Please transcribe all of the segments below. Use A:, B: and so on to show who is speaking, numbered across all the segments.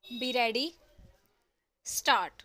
A: Be ready. Start.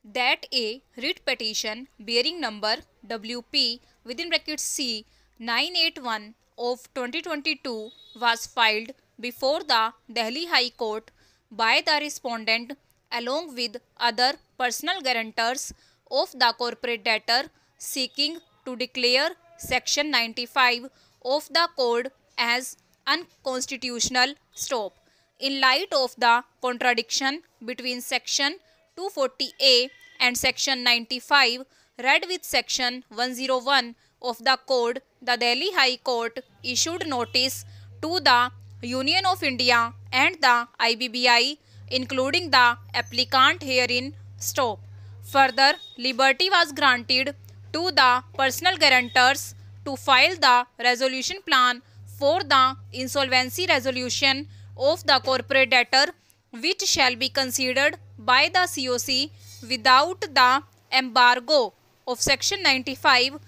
A: That a writ petition bearing number WP within brackets C 981 of 2022 was filed before the Delhi High Court by the respondent along with other personal guarantors of the corporate debtor seeking to declare section 95 of the code as unconstitutional. Stop. In light of the contradiction between section 240A and section 95 read with section 101 of the code, the Delhi High Court issued notice to the Union of India and the IBBI, including the applicant herein. Stop. Further, liberty was granted to the personal guarantors to file the resolution plan for the insolvency resolution of the corporate debtor, which shall be considered by the COC without the embargo of section 95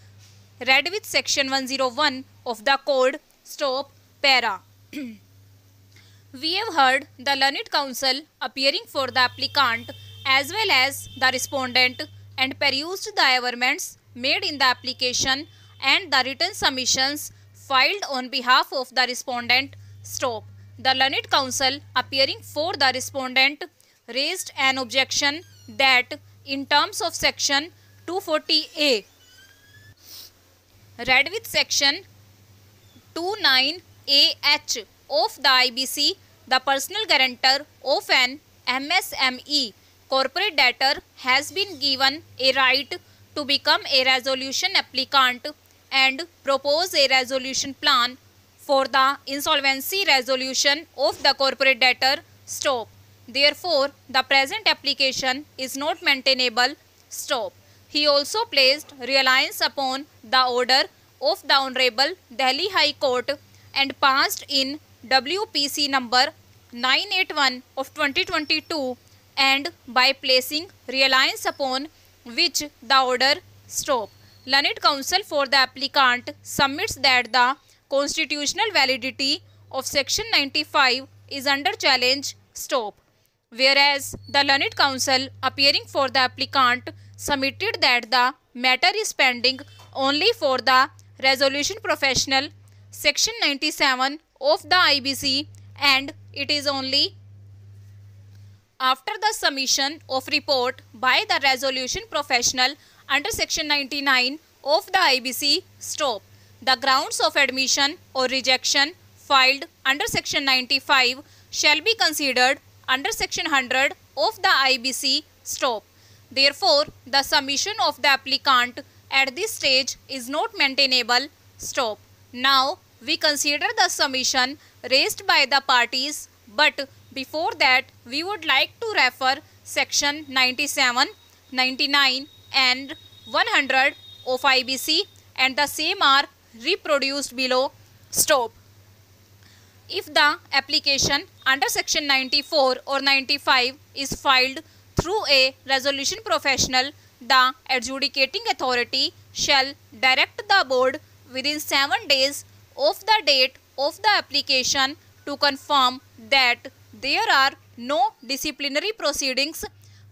A: read with section 101 of the code. Stop. Para. We have heard the learned counsel appearing for the applicant as well as the respondent and perused the averments made in the application and the written submissions filed on behalf of the respondent. Stop. The learned counsel appearing for the respondent raised an objection that in terms of section 240A read with section 29AH of the IBC, the personal guarantor of an MSME corporate debtor has been given a right to become a resolution applicant and propose a resolution plan for the insolvency resolution of the corporate debtor. Stop. Therefore, the present application is not maintainable. Stop. He also placed reliance upon the order of the Honorable Delhi High Court and passed in WPC number 981 of 2022, and by placing reliance upon which the order. Stop. Learned counsel for the applicant submits that the constitutional validity of section 95 is under challenge. Stop. Whereas the learned counsel appearing for the applicant submitted that the matter is pending only for the resolution professional section 97 of the IBC, and it is only after the submission of report by the resolution professional under section 99 of the IBC. Stop. The grounds of admission or rejection filed under section 95 shall be considered under section 100 of the IBC. Stop. Therefore, the submission of the applicant at this stage is not maintainable. Stop. Now, we consider the submission raised by the parties, but before that, we would like to refer section 97, 99 and 100 of IBC, and the same are reproduced below. Stop. If the application under section 94 or 95 is filed through a resolution professional, the adjudicating authority shall direct the board within 7 days of the date of the application to confirm that there are no disciplinary proceedings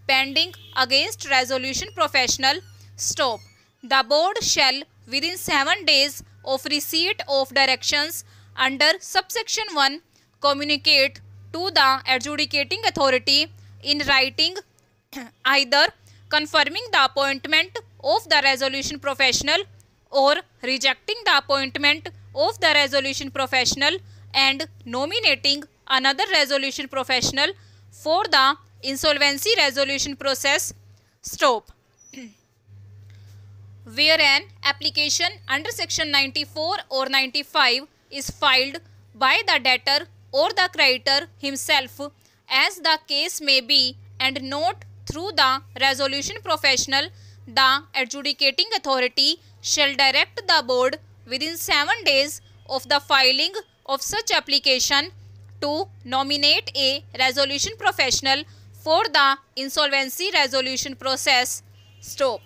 A: pending against resolution professional. Stop. The board shall within 7 days of receipt of directions under subsection 1 communicate to the adjudicating authority in writing either confirming the appointment of the resolution professional or rejecting the appointment of the resolution professional and nominating another resolution professional for the insolvency resolution process. Stop. Where an application under section 94 or 95 is filed by the debtor or the creditor himself, as the case may be, and not through the resolution professional, the adjudicating authority shall direct the board within 7 days of the filing of such application to nominate a resolution professional for the insolvency resolution process. Stop.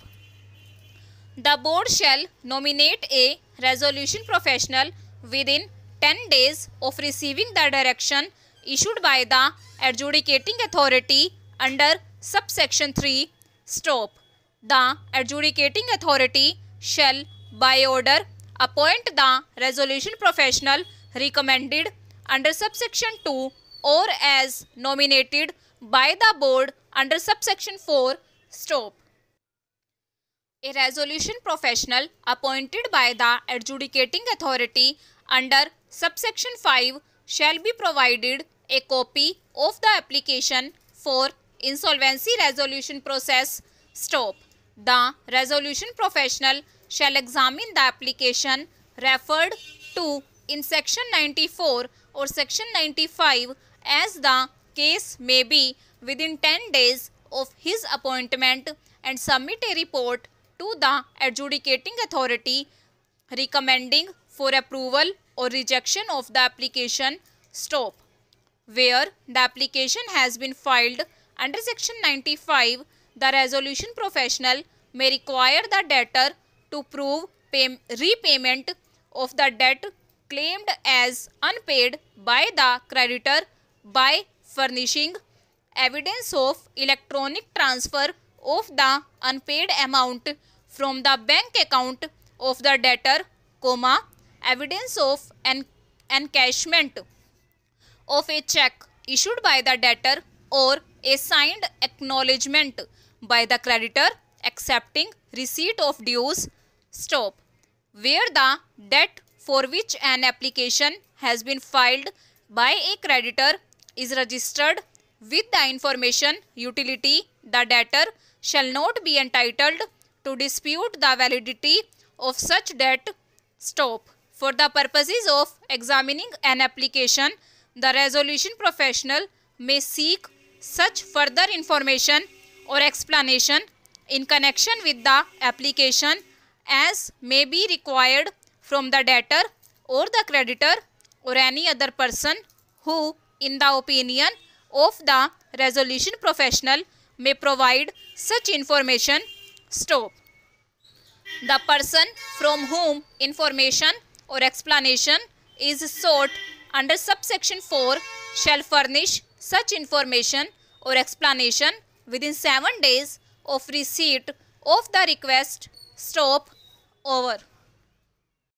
A: The board shall nominate a resolution professional within 10 days of receiving the direction issued by the adjudicating authority under subsection 3. Stop. The adjudicating authority shall by order appoint the resolution professional recommended under subsection 2 or as nominated by the board under subsection 4. Stop. A resolution professional appointed by the adjudicating authority under subsection 5 shall be provided a copy of the application for insolvency resolution process. Stop. The resolution professional shall examine the application referred to in section 94 or section 95 as the case may be within 10 days of his appointment and submit a report to the adjudicating authority recommending for approval or rejection of the application. Stop. Where the application has been filed under section 95, the resolution professional may require the debtor to prove repayment of the debt claimed as unpaid by the creditor by furnishing evidence of electronic transfer of the unpaid amount from the bank account of the debtor, evidence of encashment of a check issued by the debtor or a signed acknowledgement by the creditor accepting receipt of dues. Stop. Where the debt for which an application has been filed by a creditor is registered with the information utility, the debtor shall not be entitled to dispute the validity of such debt. Stop. For the purposes of examining an application, the resolution professional may seek such further information or explanation in connection with the application as may be required from the debtor or the creditor or any other person who, in the opinion of the resolution professional, may provide such information. Stop. The person from whom information or explanation is sought under subsection 4 shall furnish such information or explanation within 7 days of receipt of the request. Stop. Over.